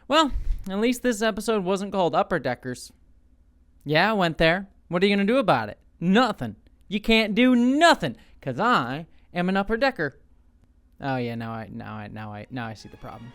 Well, at least this episode wasn't called Upper Deckers. Yeah, I went there. What are you going to do about it? Nothing. You can't do nothing, because I am an upper decker. Oh yeah, now I see the problem.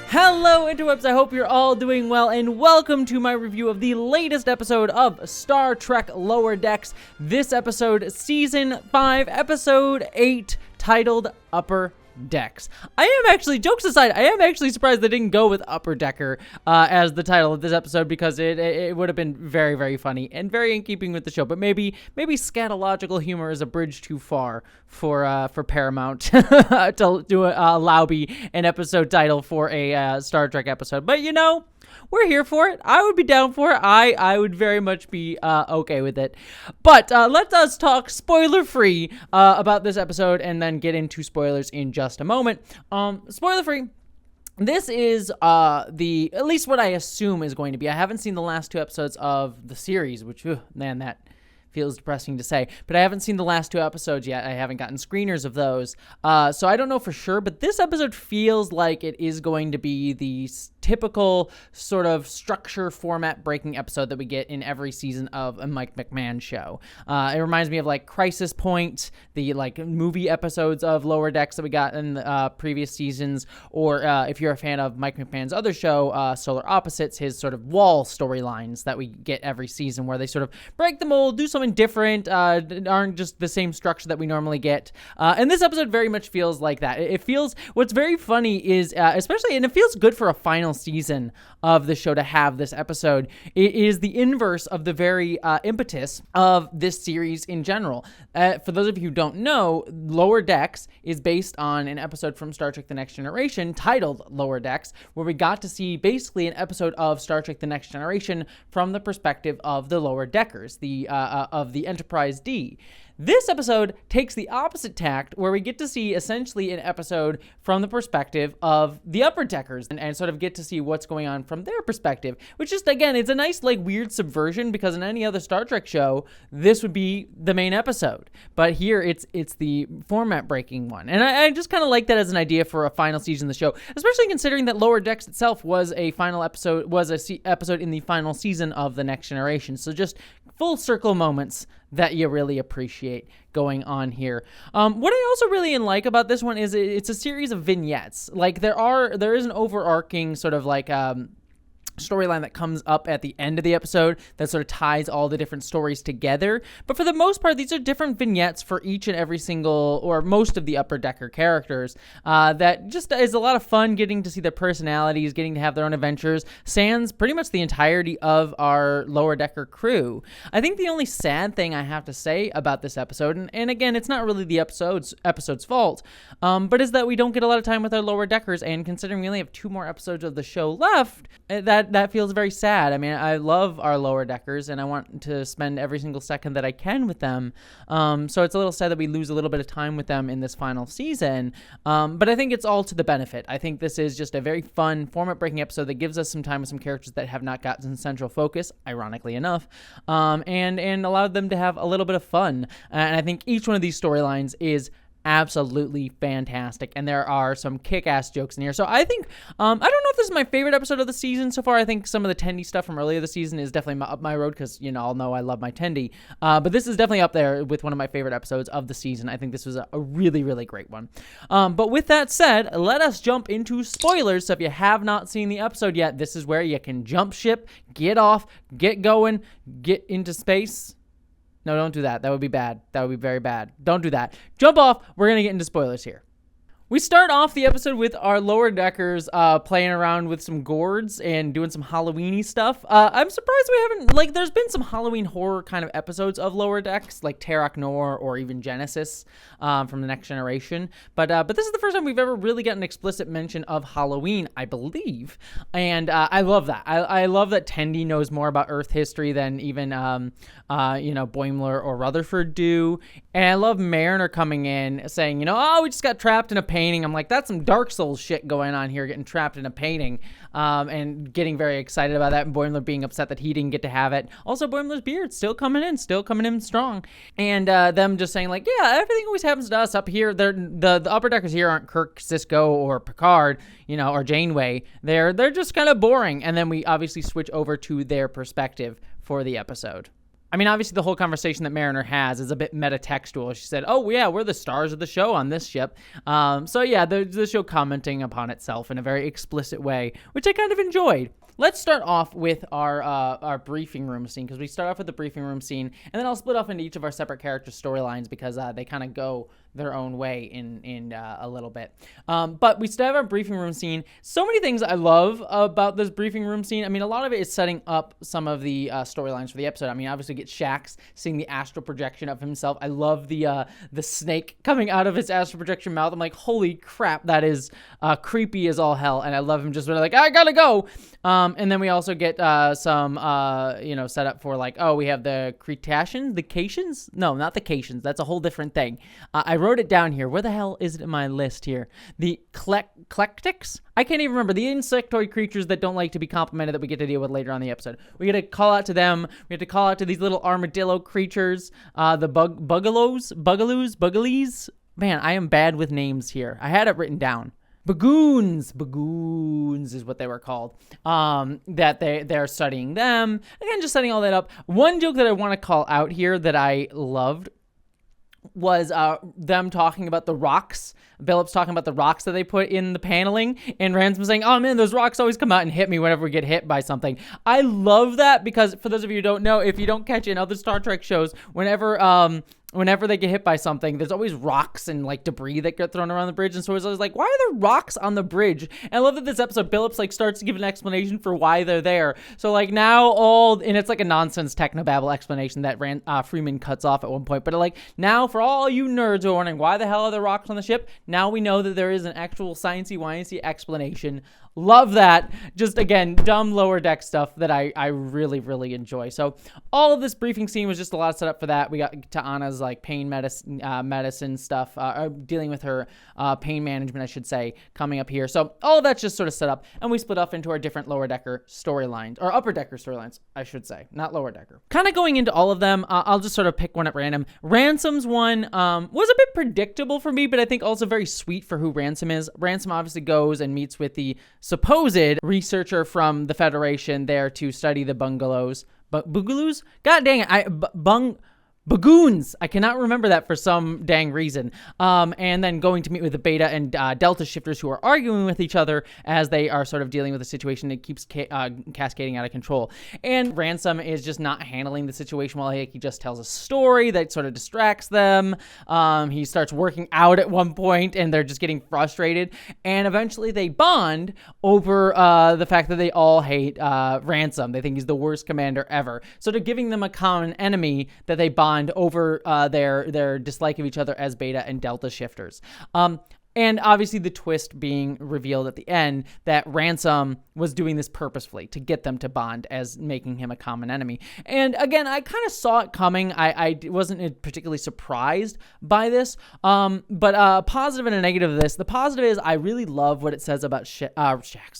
Hello, interwebs, I hope you're all doing well, and welcome to my review of the latest episode of Star Trek Lower Decks. This episode, Season 5, Episode 8, titled Upper Decks. I am actually, jokes aside, I am actually surprised they didn't go with Upper Decker as the title of this episode, because it would have been very, very funny and very in keeping with the show. But maybe scatological humor is a bridge too far for Paramount to do a Lauby an episode title for a Star Trek episode. But you know, we're here for it. I would be down for it. I would very much be okay with it. But let us talk spoiler-free about this episode and then get into spoilers in just a moment. Spoiler-free. This is at least what I assume is going to be. I haven't seen the last two episodes of the series, which, man, that feels depressing to say, but I haven't seen the last two episodes yet. I haven't gotten screeners of those, so I don't know for sure, but this episode feels like it is going to be the typical sort of structure format breaking episode that we get in every season of a Mike McMahon show. It reminds me of like Crisis Point, the like movie episodes of Lower Decks that we got in the previous seasons, or if you're a fan of Mike McMahon's other show, Solar Opposites, his sort of wall storylines that we get every season where they sort of break the mold, do something different, aren't just the same structure that we normally get. And this episode very much feels like that. It feels, what's very funny is, especially, and it feels good for a final season of the show to have this episode, it is the inverse of the very impetus of this series in general. For those of you who don't know, Lower Decks is based on an episode from Star Trek The Next Generation titled Lower Decks, where we got to see basically an episode of Star Trek The Next Generation from the perspective of the Lower Deckers, of the Enterprise D. This episode takes the opposite tact, where we get to see essentially an episode from the perspective of the Upper Deckers and sort of get to see what's going on from their perspective, which just, again, it's a nice, like, weird subversion, because in any other Star Trek show, this would be the main episode. But here, it's the format-breaking one. And I just kind of like that as an idea for a final season of the show, especially considering that Lower Decks itself was a final episode, episode in the final season of The Next Generation. So just full circle moments that you really appreciate going on here. What I also really like about this one is it's a series of vignettes. Like there is an overarching sort of like storyline that comes up at the end of the episode that sort of ties all the different stories together. But for the most part, these are different vignettes for each and every single, or most of the Upper Decker characters, that just is a lot of fun getting to see their personalities, getting to have their own adventures, sans pretty much the entirety of our Lower Decker crew. I think the only sad thing I have to say about this episode, and again, it's not really the episode's fault, but is that we don't get a lot of time with our Lower Deckers, and considering we only have 2 more episodes of the show left, that feels very sad. I mean, I love our Lower Deckers, and I want to spend every single second that I can with them. So it's a little sad that we lose a little bit of time with them in this final season. But I think it's all to the benefit. I think this is just a very fun, format-breaking episode that gives us some time with some characters that have not gotten central focus, ironically enough, and allowed them to have a little bit of fun. And I think each one of these storylines is absolutely fantastic, and there are some kick-ass jokes in here. So I think, I don't know if this is my favorite episode of the season so far. I think some of the Tendi stuff from earlier this season is definitely up my road, because, you know, I'll know I love my Tendi. But this is definitely up there with one of my favorite episodes of the season. I think this was a really, really great one. But with that said, let us jump into spoilers. So if you have not seen the episode yet, this is where you can jump ship, get off, get going, get into space. No, don't do that. That would be bad. That would be very bad. Don't do that. Jump off. We're going to get into spoilers here. We start off the episode with our Lower Deckers playing around with some gourds and doing some Halloween-y stuff. I'm surprised we haven't, like, there's been some Halloween horror kind of episodes of Lower Decks, like Terok Nor or even Genesis from The Next Generation. But this is the first time we've ever really gotten an explicit mention of Halloween, I believe. And I love that. I love that Tendi knows more about Earth history than even, Boimler or Rutherford do. And I love Mariner coming in saying, oh, we just got trapped in a painting. I'm like, that's some Dark Souls shit going on here, getting trapped in a painting, and getting very excited about that, and Boimler being upset that he didn't get to have it. Also, Boimler's beard still coming in strong, and them just saying like, yeah, everything always happens to us up here. The upper deckers here aren't Kirk, Cisco, or Picard, or Janeway. They're just kind of boring. And then we obviously switch over to their perspective for the episode. I mean, obviously the whole conversation that Mariner has is a bit metatextual. She said, oh yeah, we're the stars of the show on this ship. So yeah, the show commenting upon itself in a very explicit way, which I kind of enjoyed. Let's start off with our briefing room scene, because we start off with the briefing room scene, and then I'll split off into each of our separate character storylines, because they kind of go their own way in a little bit. But we still have our briefing room scene. So many things I love about this briefing room scene. I mean, a lot of it is setting up some of the storylines for the episode. I mean, obviously get Shax seeing the astral projection of himself. I love the snake coming out of his astral projection mouth. I'm like, holy crap, that is creepy as all hell. And I love him just really like, I gotta go. And then we also get some set up for like, oh, we have the Cretaceans, the Cations? No, not the Cations. That's a whole different thing. I wrote it down here. Where the hell is it in my list here? The Clectics? I can't even remember. The insectoid creatures that don't like to be complimented that we get to deal with later on in the episode. We get to call out to them. We get to call out to these little armadillo creatures. The Bugaloos. Man, I am bad with names here. I had it written down. Bagoons is what they were called. That they're studying them. Again, just setting all that up. One joke that I want to call out here that I loved was them talking about the rocks. Billups talking about the rocks that they put in the paneling, and Ransom saying, oh man, those rocks always come out and hit me whenever we get hit by something. I love that, because for those of you who don't know, if you don't catch it in other Star Trek shows, whenever they get hit by something, there's always rocks and like debris that get thrown around the bridge. And so it's always like, why are there rocks on the bridge? And I love that this episode, Billups like starts to give an explanation for why they're there. So like now and it's like a nonsense technobabble explanation that Freeman cuts off at one point. But like now for all you nerds who are wondering why the hell are there rocks on the ship, now we know that there is an actual sciencey, wyancy explanation. Love that. Just, again, dumb lower deck stuff that I really, really enjoy. So all of this briefing scene was just a lot of setup for that. We got Ta'ana's like pain medicine stuff, dealing with her pain management, I should say, coming up here. So all of that's just sort of set up, and we split off into our different lower decker storylines, or upper decker storylines, I should say, not lower decker. Kind of going into all of them, I'll just sort of pick one at random. Ransom's one was a bit predictable for me, but I think also very sweet for who Ransom is. Ransom obviously goes and meets with the supposed researcher from the Federation there to study the bungalows. Bungalows? God dang it. Bagoons. I cannot remember that for some dang reason. And then going to meet with the Beta and Delta shifters who are arguing with each other as they are sort of dealing with a situation that keeps cascading out of control. And Ransom is just not handling the situation well. He just tells a story that sort of distracts them. He starts working out at one point, and they're just getting frustrated. And eventually they bond over the fact that they all hate Ransom. They think he's the worst commander ever. So they're giving them a common enemy that they bond over their dislike of each other as Beta and Delta shifters. And obviously the twist being revealed at the end that Ransom was doing this purposefully to get them to bond, as making him a common enemy. And again, I kind of saw it coming. I wasn't particularly surprised by this. But a positive and a negative of this. The positive is I really love what it says about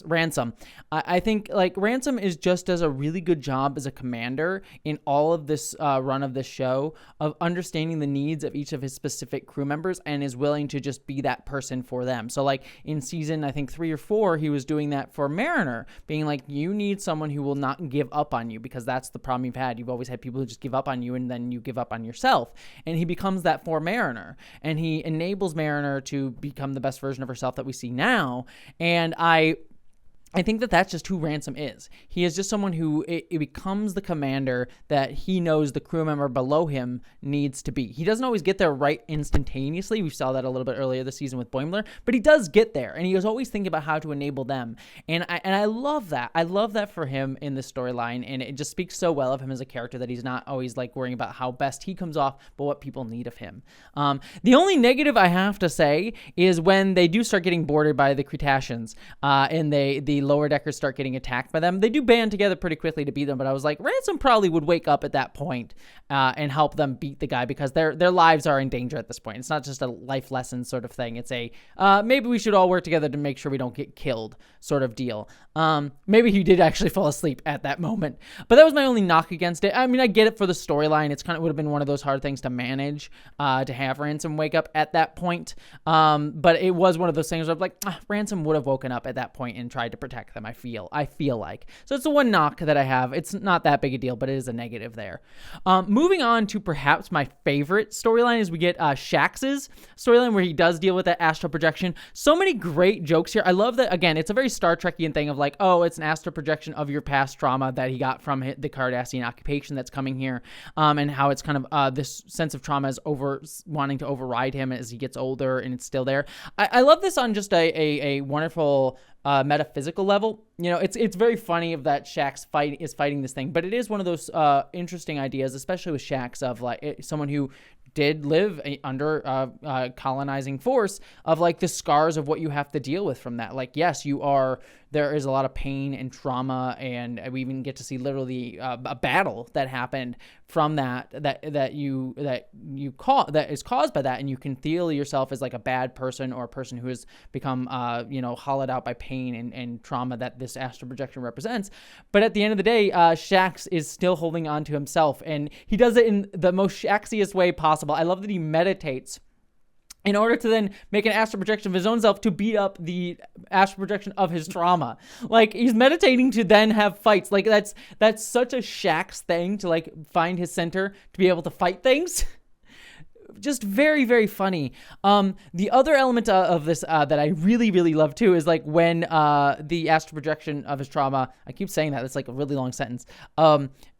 Ransom. I think like Ransom does a really good job as a commander in all of this run of this show of understanding the needs of each of his specific crew members, and is willing to just be that person for them. So like in season, I think 3 or 4, he was doing that for Mariner, being like, you need someone who will not give up on you, because that's the problem you've had. You've always had people who just give up on you, and then you give up on yourself. And he becomes that for Mariner, and he enables Mariner to become the best version of herself that we see now. And I think that that's just who Ransom is. He is just someone who it becomes the commander that he knows the crew member below him needs to be. He doesn't always get there right instantaneously. We saw that a little bit earlier this season with Boimler, but he does get there, and he is always thinking about how to enable them. And I love that. I love that for him in this storyline, and it just speaks so well of him as a character that he's not always like worrying about how best he comes off, but what people need of him. The only negative I have to say is when they do start getting boarded by the Cretaceans, and the the lower deckers start getting attacked by them. They do band together pretty quickly to beat them, but I was like, Ransom probably would wake up at that point and help them beat the guy, because their lives are in danger at this point. It's not just a life lesson sort of thing. It's a maybe we should all work together to make sure we don't get killed sort of deal. Maybe he did actually fall asleep at that moment, but that was my only knock against it. I mean, I get it for the storyline. It's kind of would have been one of those hard things to manage, to have Ransom wake up at that point. But it was one of those things where I'm like, Ransom would have woken up at that point and tried to protect them. I feel like. So it's the one knock that I have. It's not that big a deal, but it is a negative there. Moving on to perhaps my favorite storyline is we get Shax's storyline, where he does deal with that astral projection. So many great jokes here. I love that, again, it's a very Star Trekian thing of like, oh, it's an astral projection of your past trauma that he got from the Cardassian occupation that's coming here, and how it's kind of this sense of trauma is wanting to override him as he gets older, and it's still there. I love this on just a wonderful metaphysical level. You know, it's very funny of that Shax is fighting this thing, but it is one of those interesting ideas, especially with Shax, of like someone who did live under colonizing force, of like the scars of what you have to deal with from that. Like, yes, there is a lot of pain and trauma, and we even get to see literally a battle that happened from that is caused by that, and you can feel yourself as like a bad person, or a person who has become hollowed out by pain and trauma that this astral projection represents. But at the end of the day, Shax is still holding on to himself, and he does it in the most Shaxiest way possible. I love that he meditates in order to then make an astral projection of his own self to beat up the astral projection of his trauma. Like, he's meditating to then have fights. Like, that's such a Shax thing, to like find his center to be able to fight things. Just very, very funny. The other element of this that I really, really love too is like when the astral projection of his trauma, I keep saying that, it's like a really long sentence,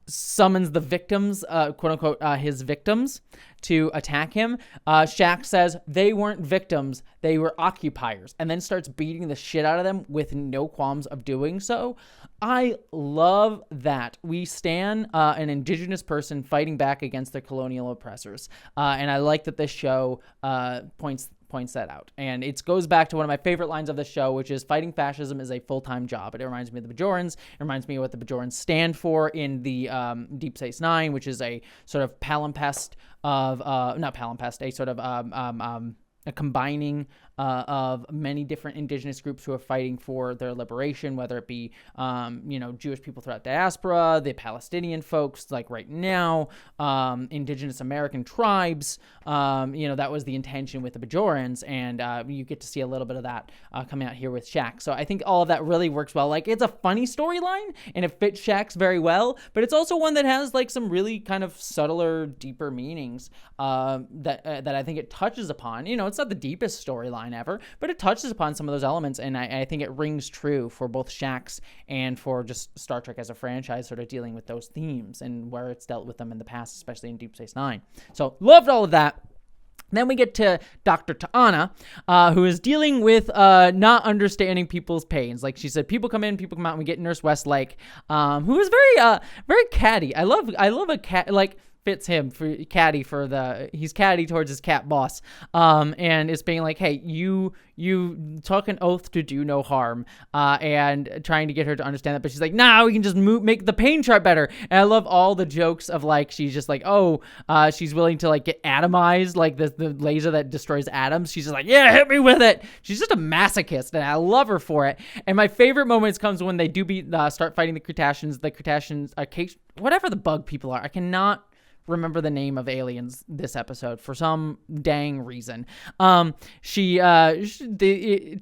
summons the victims, quote unquote, his victims, to attack him. Shax says they weren't victims, they were occupiers, and then starts beating the shit out of them with no qualms of doing so. I love that. We stand an indigenous person fighting back against their colonial oppressors, and I like that this show points that out. And it goes back to one of my favorite lines of the show, which is fighting fascism is a full-time job. It reminds me of the Bajorans. It reminds me of what the Bajorans stand for in the Deep Space Nine, which is a sort of palimpsest of, not palimpsest, a sort of a combining of many different indigenous groups who are fighting for their liberation, whether it be, Jewish people throughout the diaspora, the Palestinian folks, like right now, indigenous American tribes. That was the intention with the Bajorans, and you get to see a little bit of that coming out here with Shax. So I think all of that really works well. Like, it's a funny storyline, and it fits Shax very well, but it's also one that has like some really kind of subtler, deeper meanings that I think it touches upon. It's not the deepest storyline ever, but it touches upon some of those elements, and I think it rings true for both Shax and for just Star Trek as a franchise, sort of dealing with those themes and where it's dealt with them in the past, especially in Deep Space Nine. So loved all of that. Then we get to Dr. T'Ana, who is dealing with not understanding people's pains. Like she said, people come in, people come out, and we get Nurse Westlake, who is very catty. I love a cat, like, fits him for catty he's catty towards his cat boss, and is being like, hey, you took an oath to do no harm, and trying to get her to understand that, but she's like, nah, we can just make the pain chart better. And I love all the jokes of like, she's just like, she's willing to like get atomized, like the laser that destroys atoms. She's just like, yeah, hit me with it. She's just a masochist, and I love her for it. And my favorite moments comes when they do start fighting the Cretaceans, whatever the bug people are. I cannot remember the name of aliens this episode for some dang reason. She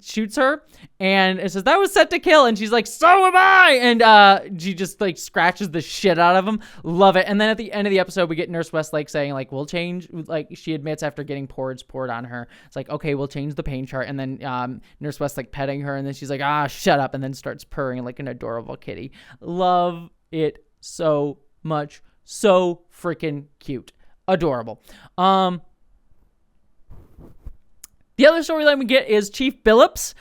shoots her, and it says that was set to kill, and she's like, so am I, and she just like scratches the shit out of him. Love it. And then at the end of the episode, we get Nurse Westlake saying like, we'll change, like she admits after getting poured on her, it's like, okay, we'll change the pain chart. And then Nurse Westlake petting her, and then she's like, shut up, and then starts purring like an adorable kitty. Love it so much. So freaking cute. Adorable. The other storyline we get is Chief Billups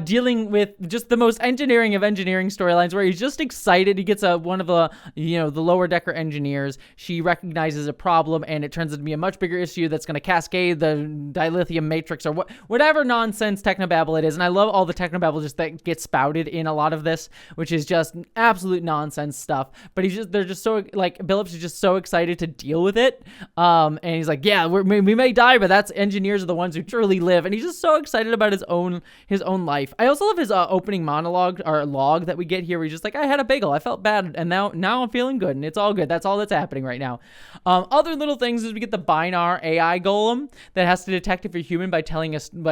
dealing with just the most engineering of engineering storylines, where he's just excited. He gets one of the the lower decker engineers. She recognizes a problem, and it turns out to be a much bigger issue that's going to cascade the dilithium matrix or whatever nonsense technobabble it is. And I love all the technobabble just that gets spouted in a lot of this, which is just absolute nonsense stuff. But they're just so like Billups is just so excited to deal with it, and he's like, yeah, we may die, but that's engineers are the ones who truly live. And he's just so excited about his own life. I also love his opening monologue or log that we get here, where he's just like, I had a bagel, I felt bad, and now I'm feeling good, and it's all good. That's all that's happening right now. Other little things is we get the Binar AI golem that has to detect if you're human by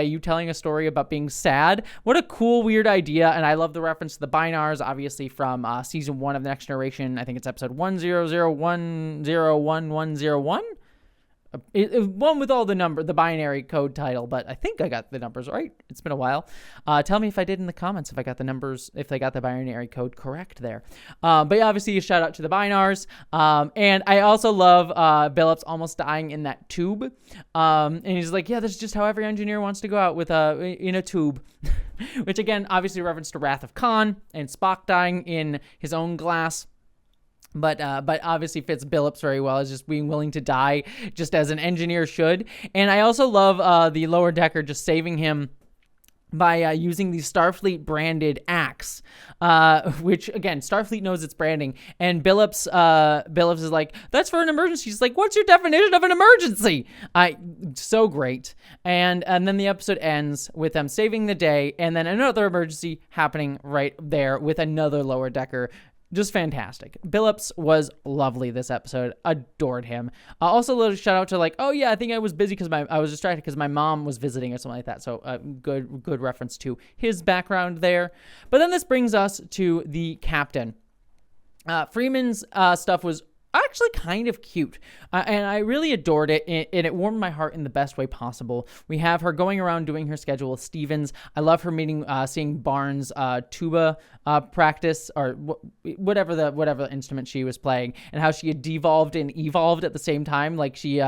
you telling a story about being sad. What a cool, weird idea. And I love the reference to the Binars, obviously from season 1 of The Next Generation. I think it's episode 100101101. One with all the binary code title, but I think I got the numbers right. It's been a while. Tell me if I did in the comments if I got the numbers, if they got the binary code correct there. But yeah, obviously a shout out to the Binars. And I also love Billups almost dying in that tube. And he's like, yeah, that's just how every engineer wants to go out with in a tube. Which again, obviously a reference to Wrath of Khan and Spock dying in his own glass. But obviously fits Billups very well as just being willing to die just as an engineer should. And I also love the lower decker just saving him by using the Starfleet branded axe, which again, Starfleet knows its branding. And Billups is like, that's for an emergency. He's like, what's your definition of an emergency? So great. And then the episode ends with them saving the day, and then another emergency happening right there with another lower decker. Just fantastic. Billups was lovely this episode. Adored him. Also a little shout out to like, oh yeah, I think I was busy because I was distracted because my mom was visiting or something like that. So good reference to his background there. But then this brings us to the captain. Freeman's stuff was actually kind of cute, and I really adored it, and it warmed my heart in the best way possible. We have her going around doing her schedule with Stevens. I love her seeing Barnes tuba practice or whatever the instrument she was playing, and how she had devolved and evolved at the same time. Like she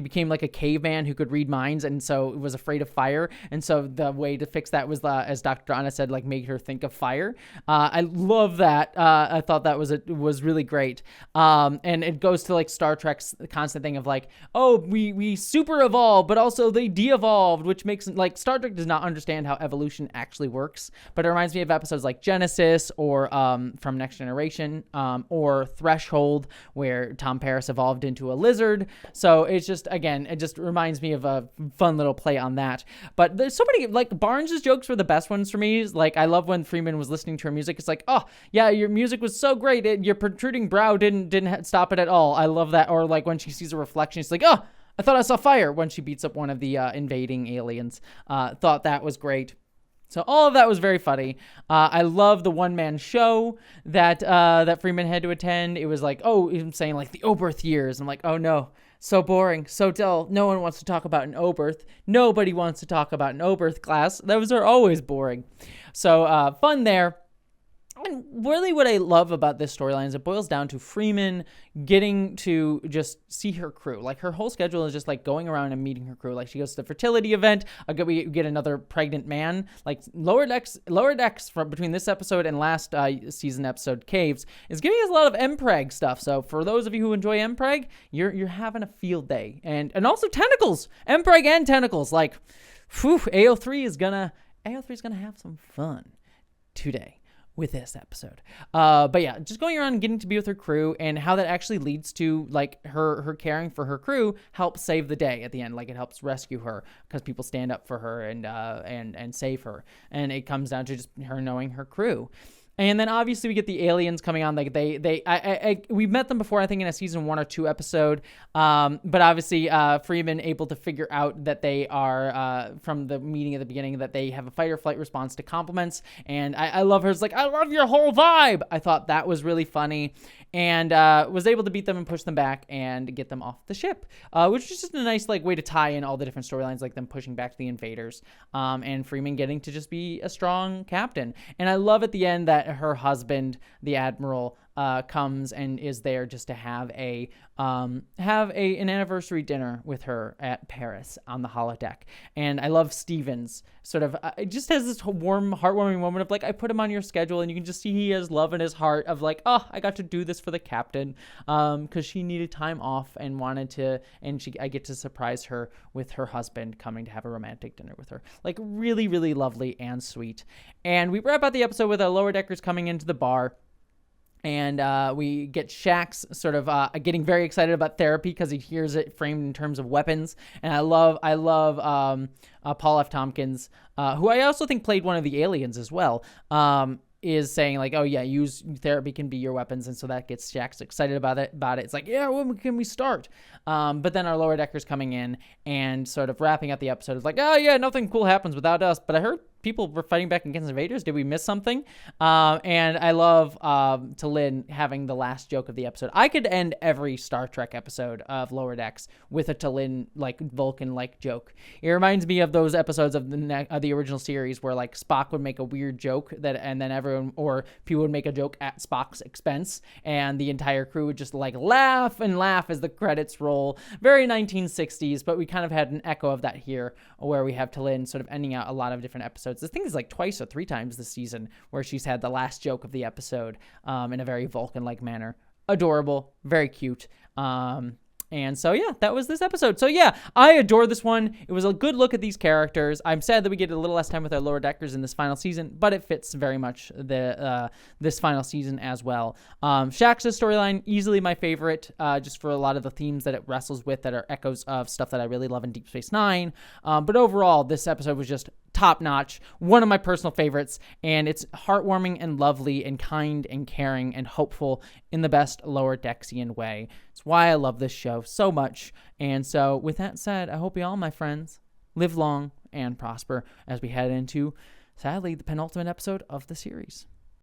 became like a caveman who could read minds, and so was afraid of fire. And so the way to fix that was, as Dr. Anna said, like make her think of fire. I love that. I thought that was really great. And it goes to like Star Trek's constant thing of like, oh, we super evolved, but also they de-evolved, which makes like Star Trek does not understand how evolution actually works. But it reminds me of episodes like Genesis or from Next Generation or Threshold, where Tom Paris evolved into a lizard. So it's just, again, it just reminds me of a fun little play on that. But there's so many, like Barnes' jokes were the best ones for me. Like I love when Freeman was listening to her music. It's like, oh yeah, your music was so great. Your protruding brow didn't stop it at all. I love that. Or like when she sees a reflection, she's like, oh, I thought I saw fire, when she beats up one of the invading aliens. Thought that was great. So all of that was very funny. I love the one-man show that Freeman had to attend. It was like, oh, him saying like the Oberth years. I'm like, oh no, so boring, so dull. No one wants to talk about an Oberth. Nobody wants to talk about an Oberth class. Those are always boring. So fun there. And really what I love about this storyline is it boils down to Freeman getting to just see her crew. Like her whole schedule is just like going around and meeting her crew. Like she goes to the fertility event. We get another pregnant man. Like Lower Decks from between this episode and last season episode Caves is giving us a lot of MPreg stuff. So for those of you who enjoy MPreg, you're having a field day. And also tentacles, MPreg and tentacles. Like, whew, AO3 is gonna have some fun today with this episode. But yeah, just going around and getting to be with her crew, and how that actually leads to like her caring for her crew helps save the day at the end. Like it helps rescue her because people stand up for her and save her. And it comes down to just her knowing her crew. And then obviously we get the aliens coming on. Like we met them before, I think in a season 1 or 2 episode. But obviously Freeman able to figure out that they are from the meeting at the beginning that they have a fight or flight response to compliments. And I love her. It's like, I love your whole vibe. I thought that was really funny. And was able to beat them and push them back and get them off the ship, which is just a nice like way to tie in all the different storylines, like them pushing back the invaders, and Freeman getting to just be a strong captain. And I love at the end that her husband, the admiral, comes and is there just to have an anniversary dinner with her at Paris on the holodeck. And I love Steven's sort of it just has this warm, heartwarming moment of like, I put him on your schedule, and you can just see he has love in his heart of like, oh, I got to do this for the captain, because she needed time off and wanted to, and I get to surprise her with her husband coming to have a romantic dinner with her. Like, really, really lovely and sweet. And we wrap out the episode with our lower deckers coming into the bar. And we get Shax sort of getting very excited about therapy because he hears it framed in terms of weapons. And I love Paul F. Tompkins, who I also think played one of the aliens as well, is saying like, oh yeah, use therapy can be your weapons. And so that gets Shax excited about it. It's like, yeah, when can we start? But then our lower deckers coming in and sort of wrapping up the episode is like, oh yeah, nothing cool happens without us. But I heard people were fighting back against invaders. Did we miss something? And I love T'Lyn having the last joke of the episode. I could end every Star Trek episode of Lower Decks with a T'Lyn like Vulcan like joke. It reminds me of those episodes of the original series where like Spock would make a weird joke and then everyone or people would make a joke at Spock's expense, and the entire crew would just like laugh and laugh as the credits roll. Very 1960s, but we kind of had an echo of that here, where we have T'Lyn sort of ending out a lot of different episodes. This thing is like twice or three times this season where she's had the last joke of the episode in a very Vulcan-like manner. Adorable, very cute. And so, yeah, that was this episode. So, yeah, I adore this one. It was a good look at these characters. I'm sad that we get a little less time with our lower deckers in this final season, but it fits very much this final season as well. Shax's storyline, easily my favorite, just for a lot of the themes that it wrestles with that are echoes of stuff that I really love in Deep Space Nine. But overall, this episode was just top-notch, one of my personal favorites, and it's heartwarming and lovely and kind and caring and hopeful in the best Lower Decksian way. It's why I love this show so much. And so with that said, I hope you all, my friends, live long and prosper as we head into, sadly, the penultimate episode of the series.